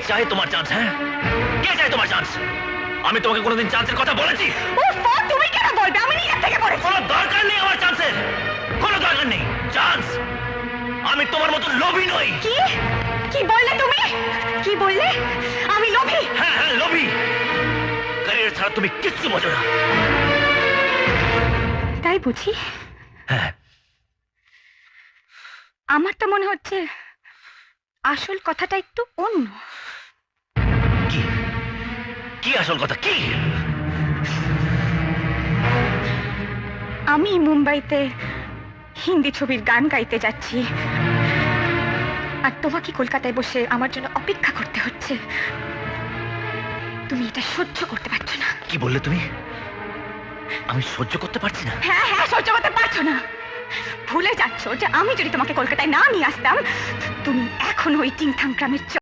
চায় তোমার চান্স? হ্যাঁ, কে চায় তোমার চান্স? আমি তোমাকে কোনোদিন চান্সের কথা বলেছি? তুমি কেন বলবে? আমি নিজের থেকে বলেছি। কোনো দরকার নেই আমার চান্সের, কোনো দরকার নেই চান্স। আমি তোমার মতো লোভী নই। কি কি বললে তুমি? কি বললে? আমি লোভী? হ্যাঁ হ্যাঁ, লোভী। ক্যারিয়ার ছাড়া তুমি কিচ্ছু বোঝো না। তাই বুঝি? হ্যাঁ। আমার তো মনে হচ্ছে আসল কথাটা একটু অন্য। কি কি আসল কথা কি? আমি মুম্বাইতে হিন্দি ছবির গান গাইতে যাচ্ছি, আর তোমাকে কলকাতায় বসে আমার জন্য অপেক্ষা করতে হচ্ছে। তুমি এটা সহ্য করতে পারছো না। কি বললে তুমি? আমি সহ্য করতে পারছি না? হ্যাঁ হ্যাঁ, সহ্য করতে পারছো না। ভুলে যাচ্ছ যে আমি যদি তোমাকে কলকাতায় না নিয়ে আসতাম, তুমি এখন ওই টিংথাং গ্রামের